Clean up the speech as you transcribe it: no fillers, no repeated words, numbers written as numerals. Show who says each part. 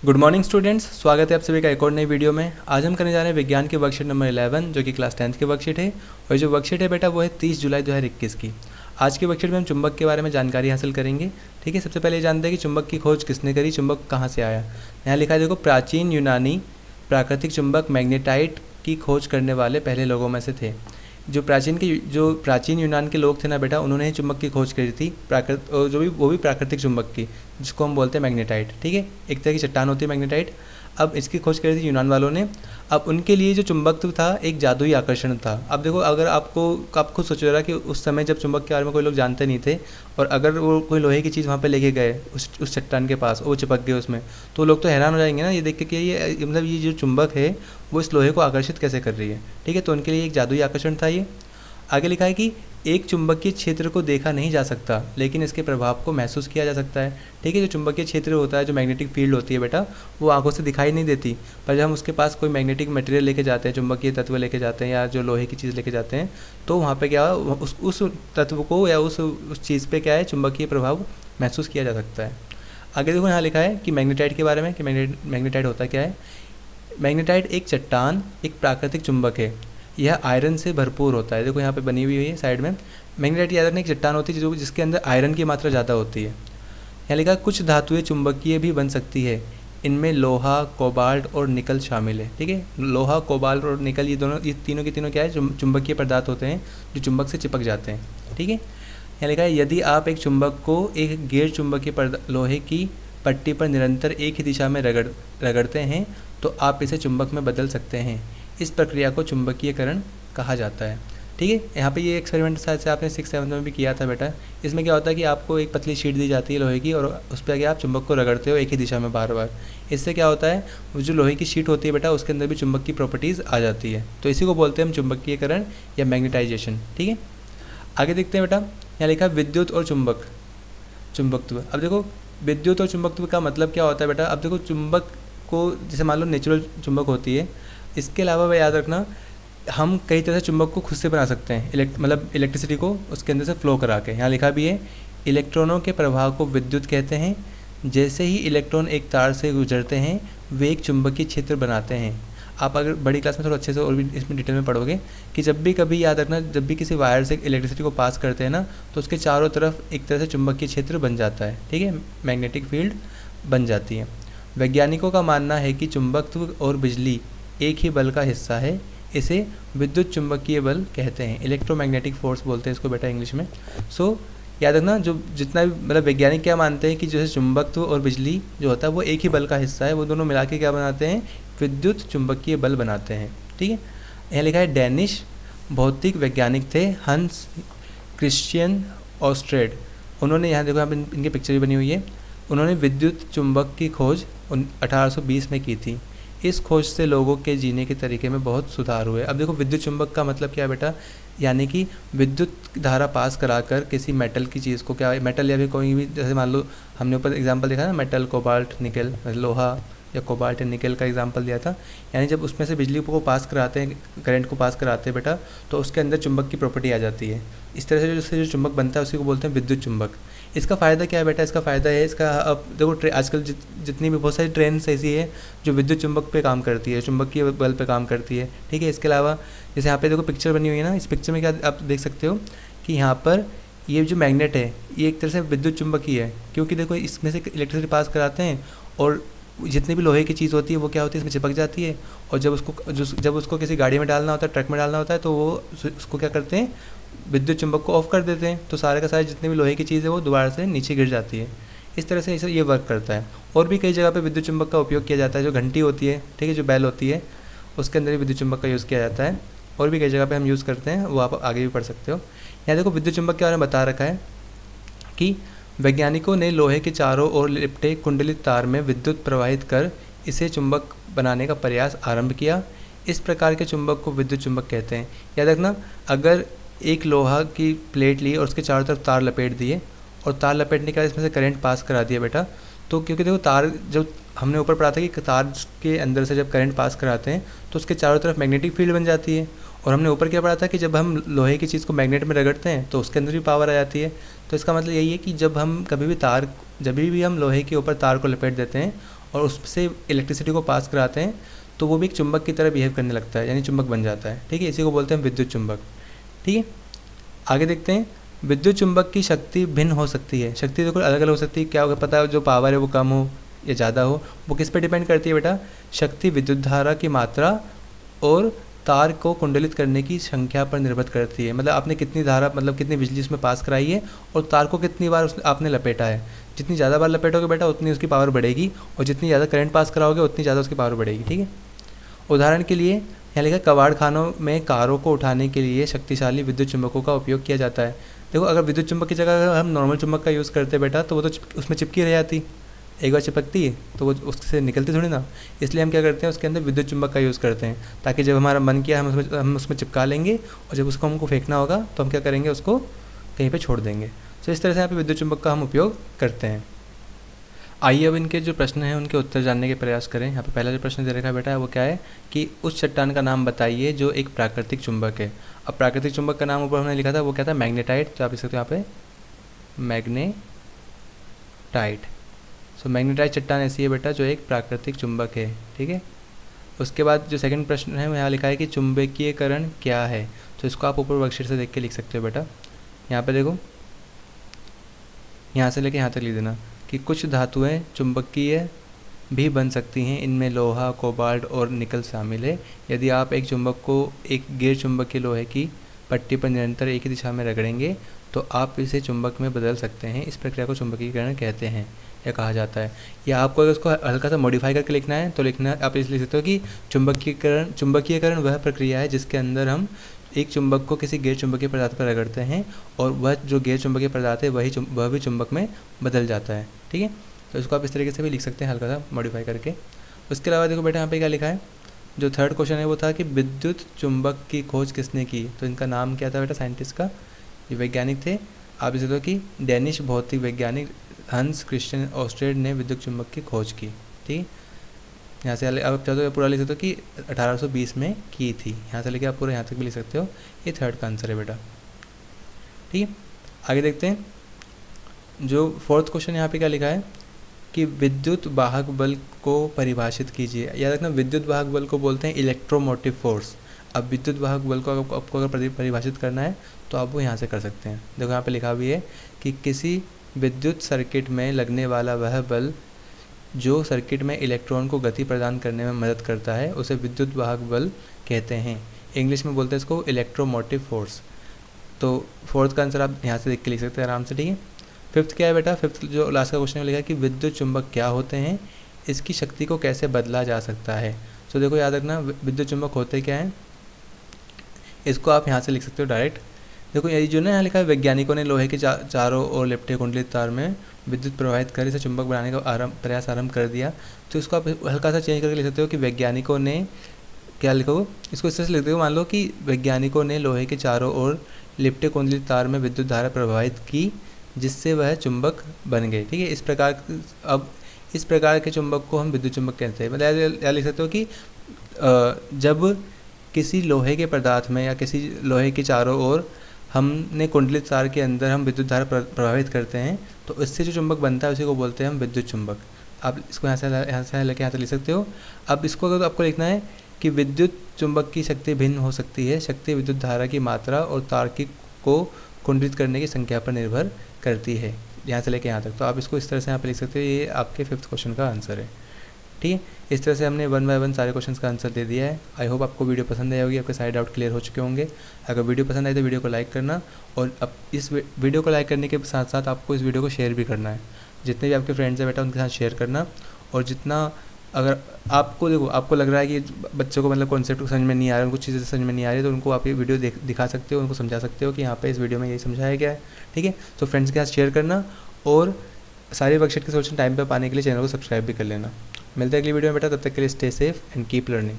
Speaker 1: Good morning students, स्वागत है आप सभी का एक और नई वीडियो में। आज हम करने जा रहे हैं विज्ञान के वर्कशीट नंबर 11 जो कि क्लास 10th की वर्कशीट है। और जो वर्कशीट है बेटा वो है 30 जुलाई 2021 की। आज की वर्कशीट में हम चुंबक के बारे में जानकारी हासिल करेंगे। ठीक है, सबसे पहले ये जानते हैं कि चुंबक की खोज किसने करी, चुंबक कहाँ से आया। यहाँ लिखा है देखो, प्राचीन यूनानी प्राकृतिक चुंबक मैग्नेटाइट की खोज करने वाले पहले लोगों में से थे। जो प्राचीन यूनान के लोग थे ना बेटा, उन्होंने ही चुंबक की खोज करी थी, वो भी प्राकृतिक चुंबक की, जिसको हम बोलते हैं मैग्नेटाइट। ठीक है, एक तरह की चट्टान होती है मैग्नेटाइट। अब इसकी खोज करी थी यूनान वालों ने। अब उनके लिए जो चुंबक था एक जादुई आकर्षण था। अब देखो, अगर आप खुद सोचो रहा कि उस समय जब चुंबक के बारे में कोई लोग जानते नहीं थे, और अगर वो कोई लोहे की चीज़ वहाँ पे लेके गए उस चट्टान के पास, वो चिपक गए उसमें, तो लोग तो हैरान हो जाएंगे ना ये देख के कि ये मतलब ये जो चुंबक है वो इस लोहे को आकर्षित कैसे कर रही है। ठीक है, तो उनके लिए एक जादुई आकर्षण था ये। आगे लिखा है कि एक चुंबकीय क्षेत्र को देखा नहीं जा सकता, लेकिन इसके प्रभाव को महसूस किया जा सकता है। ठीक है, जो चुंबकीय क्षेत्र होता है, जो मैग्नेटिक फील्ड होती है बेटा, वो आंखों से दिखाई नहीं देती, पर जब हम उसके पास कोई मैग्नेटिक मटेरियल लेके जाते हैं, चुंबकीय तत्व लेके जाते हैं या जो लोहे की चीज़ लेके जाते हैं, तो वहाँ पे क्या उस तत्व को या उस चीज़ पे क्या है, चुंबकीय प्रभाव महसूस किया जा सकता है। आगे देखो, यहाँ लिखा है कि मैग्नेटाइट के बारे में कि मैग्नेटाइट होता क्या है। मैग्नेटाइट एक चट्टान, एक प्राकृतिक चुंबक है। यह आयरन से भरपूर होता है। देखो यहाँ पे बनी हुई है साइड में। मैग्नेटाइट याद रखना एक चट्टान होती है जिसके अंदर आयरन की मात्रा ज़्यादा होती है। यहाँ लिखा कुछ धातुएं चुंबकीय भी बन सकती है। इनमें लोहा, कोबाल्ट और निकल शामिल है। ठीक है, लोहा, कोबाल्ट और निकल, ये तीनों के तीनों क्या है, चुंबकीय पदार्थ होते हैं जो चुंबक से चिपक जाते हैं। ठीक है, यहाँ लिखा है यदि आप एक चुंबक को एक गैर चुंबकीय लोहे की पट्टी पर निरंतर एक ही दिशा में रगड़ते हैं तो आप इसे चुंबक में बदल सकते हैं। इस प्रक्रिया को चुंबकीयकरण कहा जाता है। ठीक है, यहाँ पे ये एक्सपेरिमेंट शायद से आपने 6th-7th में भी किया था बेटा। इसमें क्या होता है कि आपको एक पतली शीट दी जाती है लोहे की, और उस पर आप चुंबक को रगड़ते हो एक ही दिशा में बार बार। इससे क्या होता है, वो जो लोहे की शीट होती है बेटा, उसके अंदर भी चुंबक की प्रॉपर्टीज़ आ जाती है। तो इसी को बोलते हैं हम चुंबकीयकरण या मैग्नेटाइजेशन। ठीक है, आगे देखते हैं बेटा। यहाँ लिखा है विद्युत और चुंबकत्व। अब देखो, विद्युत और चुंबकत्व का मतलब क्या होता है बेटा। अब देखो, चुंबक को जैसे मान लो नेचुरल चुंबक होती है, इसके अलावा वह याद रखना, हम कई तरह से चुंबक को खुद से बना सकते हैं, मतलब इलेक्ट्रिसिटी को उसके अंदर से फ्लो करा के। यहाँ लिखा भी है, इलेक्ट्रॉनों के प्रवाह को विद्युत कहते हैं। जैसे ही इलेक्ट्रॉन एक तार से गुजरते हैं वे एक चुंबकीय क्षेत्र बनाते हैं। आप अगर बड़ी क्लास में थोड़ा अच्छे से और भी इसमें डिटेल में पढ़ोगे कि जब भी कभी याद रखना, जब भी किसी वायर से इलेक्ट्रिसिटी को पास करते हैं ना, तो उसके चारों तरफ एक तरह से चुंबकीय क्षेत्र बन जाता है। ठीक है, मैग्नेटिक फील्ड बन जाती है। वैज्ञानिकों का मानना है कि चुंबकत्व और बिजली एक ही बल का हिस्सा है। इसे विद्युत चुंबकीय बल कहते हैं, इलेक्ट्रोमैग्नेटिक फोर्स बोलते हैं इसको बेटा इंग्लिश में। सो याद रखना, जो जितना भी मतलब वैज्ञानिक क्या मानते हैं कि जैसे चुंबकत्व और बिजली जो होता है वो एक ही बल का हिस्सा है, वो दोनों मिला के क्या बनाते हैं, विद्युत चुंबकीय बल बनाते हैं। ठीक है, यहाँ लिखा है डैनिश भौतिक वैज्ञानिक थे हंस क्रिश्चियन ऑस्ट्रेड। उन्होंने, यहाँ देखो, यहाँ पे इनकी पिक्चर भी बनी हुई है। उन्होंने विद्युत चुंबक की खोज 1820 में की थी। इस खोज से लोगों के जीने के तरीके में बहुत सुधार हुए। अब देखो, विद्युत चुंबक का मतलब क्या है बेटा, यानी कि विद्युत धारा पास कराकर किसी मेटल की चीज़ को, क्या मेटल या फिर कोई भी, जैसे मान लो हमने ऊपर एग्जांपल देखा ना, मेटल, कोबाल्ट, निकल, लोहा या कोबाल्ट या निकल का एग्जांपल दिया था। यानी जब उसमें से बिजली को पास कराते हैं, करंट को पास कराते हैं बेटा, तो उसके अंदर चुंबक की प्रॉपर्टी आ जाती है। इस तरह से जो चुंबक बनता है उसी को बोलते हैं विद्युत चुंबक। इसका फ़ायदा क्या है बेटा, इसका फ़ायदा है इसका, अब देखो आजकल जितनी भी बहुत सारी ट्रेन ऐसी है जो विद्युत चुंबक पे काम करती है, चुंबकीय बल पे काम करती है। ठीक है, इसके अलावा जैसे यहाँ पे देखो पिक्चर बनी हुई है ना, इस पिक्चर में क्या आप देख सकते हो कि यहाँ पर ये जो मैग्नेट है ये एक तरह से विद्युत चुंबकीय है, क्योंकि देखो इसमें से इलेक्ट्रिसिटी पास कराते हैं और जितनी भी लोहे की चीज़ होती है वो क्या होती है, इसमें चिपक जाती है। और जब उसको किसी गाड़ी में डालना होता है, ट्रक में डालना होता है, तो वो उसको क्या करते हैं, विद्युत चुंबक को ऑफ कर देते हैं, तो सारे का सारे जितनी भी लोहे की चीज़ है वो दोबारा से नीचे गिर जाती है। इस तरह से ये वर्क करता है। और भी कई जगह पे विद्युत चुंबक का उपयोग किया जाता है। जो घंटी होती है, ठीक है, जो बैल होती है, उसके अंदर भी विद्युत चुंबक का यूज़ किया जाता है। और भी कई जगह पे हम यूज़ करते हैं, वो आप आगे भी पढ़ सकते हो। यहाँ देखो, विद्युत चुंबक के बारे में बता रखा है कि वैज्ञानिकों ने लोहे के चारों ओर लिपटे कुंडलित तार में विद्युत प्रवाहित कर इसे चुंबक बनाने का प्रयास आरंभ किया। इस प्रकार के चुंबक को विद्युत चुंबक कहते हैं। याद रखना, अगर एक लोहा की प्लेट ली और उसके चारों तरफ तार लपेट दिए, और तार लपेटने के बाद इसमें से करंट पास करा दिया बेटा, तो क्योंकि देखो तार, जो हमने ऊपर पढ़ा था कि तार के अंदर से जब करंट पास कराते हैं तो उसके चारों तरफ मैग्नेटिक फील्ड बन जाती है। और हमने ऊपर क्या पढ़ा था कि जब हम लोहे की चीज़ को मैग्नेट में रगड़ते हैं तो उसके अंदर भी पावर आ जाती है। तो इसका मतलब यही है कि जब भी हम लोहे के ऊपर तार को लपेट देते हैं और उससे इलेक्ट्रिसिटी को पास कराते हैं तो वो भी एक चुंबक की तरह बिहेव करने लगता है, यानी चुंबक बन जाता है। ठीक है, इसी को बोलते हैं विद्युत चुंबक। ठीक है, आगे देखते हैं। विद्युत चुंबक की शक्ति भिन्न हो सकती है। शक्ति देखो अलग अलग हो सकती है। क्या होगा पता है, जो पावर है वो कम हो या ज़्यादा हो, वो किस पे डिपेंड करती है बेटा? शक्ति विद्युत धारा की मात्रा और तार को कुंडलित करने की संख्या पर निर्भर करती है। मतलब आपने कितनी धारा, मतलब कितनी बिजली उसमें पास कराई है और तार को कितनी बार आपने लपेटा है। जितनी ज़्यादा बार लपेटोगे बेटा उतनी उसकी पावर बढ़ेगी, और जितनी ज़्यादा करंट पास कराओगे उतनी ज़्यादा उसकी पावर बढ़ेगी। ठीक है, उदाहरण के लिए यहाँ लिखा, कबाड़ खानों में कारों को उठाने के लिए शक्तिशाली विद्युत चुंबकों का उपयोग किया जाता है। देखो, अगर विद्युत चुंबक की जगह अगर हम नॉर्मल चुंबक का यूज़ करते बेटा, तो वो तो उसमें चिपकी रह जाती। एक बार चिपकती है तो वो उससे निकलती थोड़ी ना। इसलिए हम क्या करते हैं, उसके अंदर विद्युत चुंबक का यूज़ करते हैं, ताकि जब हमारा मन किया हम उसमें चिपका लेंगे, और जब उसको हमको फेंकना होगा तो हम क्या करेंगे, उसको कहीं पे छोड़ देंगे। तो इस तरह से यहाँ पे विद्युत चुंबक का हम उपयोग करते हैं। आइए अब इनके जो प्रश्न हैं उनके उत्तर जानने के प्रयास करें। यहाँ पे पहला जो प्रश्न दे रखा है बेटा वो क्या है कि उस चट्टान का नाम बताइए जो एक प्राकृतिक चुंबक है। अब प्राकृतिक चुंबक का नाम ऊपर हमने लिखा था, वो क्या था? मैग्नेटाइट। तो आप लिख सकते हो यहाँ पे मैग्नेटाइट। सो मैग्नेटाइट चट्टान ऐसी है बेटा जो एक प्राकृतिक चुंबक है। ठीक है, उसके बाद जो सेकंड प्रश्न है यहाँ लिखा है कि चुंबकीयकरण क्या है। तो इसको आप ऊपर वर्कशीट से देख के लिख सकते हो बेटा। यहाँ पे देखो, यहाँ से लेके यहाँ तक लिख देना कि कुछ धातुएं चुंबकीय भी बन सकती हैं, इनमें लोहा, कोबाल्ट और निकल शामिल है। यदि आप एक चुंबक को एक गैर चुंबकीय लोहे की पट्टी पर निरंतर एक ही दिशा में रगड़ेंगे तो आप इसे चुंबक में बदल सकते हैं। इस प्रक्रिया को चुंबकीयकरण कहते हैं या कहा जाता है। या आपको अगर उसको हल्का सा मॉडिफाई करके लिखना है तो लिखना, आप इसलिए लिख सकते हो कि चुंबकीयकरण वह प्रक्रिया है जिसके अंदर हम एक चुंबक को किसी गैर चुंबकीय पदार्थ पर रगड़ते हैं और वह जो गैर चुंबकीय पदार्थ है वह भी चुंबक में बदल जाता है। ठीक है, तो इसको आप इस तरीके से भी लिख सकते हैं हल्का सा मॉडिफाई करके। उसके अलावा देखो बेटा यहाँ पे क्या लिखा है, जो थर्ड क्वेश्चन है वो था कि विद्युत चुंबक की खोज किसने की। तो इनका नाम क्या था बेटा साइंटिस्ट का? ये वैज्ञानिक थे। आप इसे तो कि डेनिश भौतिक वैज्ञानिक हंस क्रिश्चियन ऑस्ट्रेड ने विद्युत चुंबक की खोज की। ठीक है, यहाँ से आप चाहते हो पूरा लिख सकते हो कि 1820 में की थी। यहाँ से लेके आप पूरा यहाँ तक भी लिख सकते हो। ये थर्ड का आंसर है बेटा। ठीक है, आगे देखते हैं। जो फोर्थ क्वेश्चन यहाँ पे क्या लिखा है कि विद्युत वाहक बल को परिभाषित कीजिए। याद रखना, विद्युत वाहक बल को बोलते हैं इलेक्ट्रोमोटिव फोर्स। अब विद्युत वाहक बल को आपको अगर परिभाषित करना है तो आप वो यहाँ से कर सकते हैं। देखो यहाँ पे लिखा भी है कि किसी विद्युत सर्किट में लगने वाला वह बल जो सर्किट में इलेक्ट्रॉन को गति प्रदान करने में मदद करता है उसे विद्युत वाहक बल कहते हैं। इंग्लिश में बोलते हैं इसको इलेक्ट्रोमोटिव फोर्स। तो फोर्थ का आंसर आप यहाँ से देख के लिख सकते हैं आराम से। ठीक है, फिफ्थ क्या है बेटा? फिफ्थ जो लास्ट का क्वेश्चन में लिखा है कि विद्युत चुंबक क्या होते हैं, इसकी शक्ति को कैसे बदला जा सकता है। तो देखो याद रखना, विद्युत चुंबक होते क्या हैं, इसको आप यहाँ से लिख सकते हो डायरेक्ट। देखो ये जो ना यहाँ लिखा है, वैज्ञानिकों ने लोहे के चारों ओर लिपटे कुंडलित तार में विद्युत प्रवाहित कर इसे चुंबक बनाने का प्रयास आरंभ कर दिया। तो इसको आप हल्का सा चेंज करके लिख सकते हो कि वैज्ञानिकों ने क्या लिखो, इसको इस तरह से लिख दो। मान लो कि वैज्ञानिकों ने लोहे के चारों ओर लिपटे कुंडलित तार में विद्युत धारा प्रवाहित की जिससे वह चुंबक बन गए। ठीक है, इस प्रकार के चुंबक को हम विद्युत चुंबक कहते हैं। मतलब या लिख सकते हो कि जब किसी लोहे के पदार्थ में या किसी लोहे के चारों ओर हमने कुंडलित तार के अंदर हम विद्युत धारा प्रभावित करते हैं तो इससे जो चुंबक बनता है उसी को बोलते हैं हम विद्युत चुंबक। आप इसको यहाँ से लेके यहाँ तक लिख सकते हो। अब इसको अगर आपको लिखना है कि विद्युत चुंबक की शक्ति भिन्न हो सकती है, शक्ति विद्युत धारा की मात्रा और तार को कुंडलित करने की संख्या पर निर्भर करती है, यहाँ से लेके यहाँ तक। तो आप इसको इस तरह से यहाँ पे लिख सकते हो। ये आपके फिफ्थ क्वेश्चन का आंसर है। ठीक है, इस तरह से हमने 1 बाय 1 सारे क्वेश्चंस का आंसर दे दिया है। आई होप आपको वीडियो पसंद आई होगी, आपके सारे डाउट क्लियर हो चुके होंगे। अगर वीडियो पसंद आए तो वीडियो को लाइक करना, और अब इस वीडियो को लाइक करने के साथ साथ आपको इस वीडियो को शेयर भी करना है। जितने भी आपके फ्रेंड्स हैं बेटा उनके साथ शेयर करना। और जितना अगर आपको देखो आपको लग रहा है कि बच्चों को मतलब कॉन्सेप्ट समझ में नहीं आ रहा है, उनको चीज़ें समझ में नहीं आ रही, तो उनको आप ये वीडियो दिखा सकते हो, उनको समझा सकते हो कि यहाँ पे इस वीडियो में यही समझाया गया है। ठीक है, तो फ्रेंड्स के साथ शेयर करना और सारे वर्कशीट के सोल्यूशन टाइम पे पाने के लिए चैनल को सब्सक्राइब भी कर लेना। मिलते हैं अगली वीडियो में बेटा, तब तक के लिए stay safe and keep learning.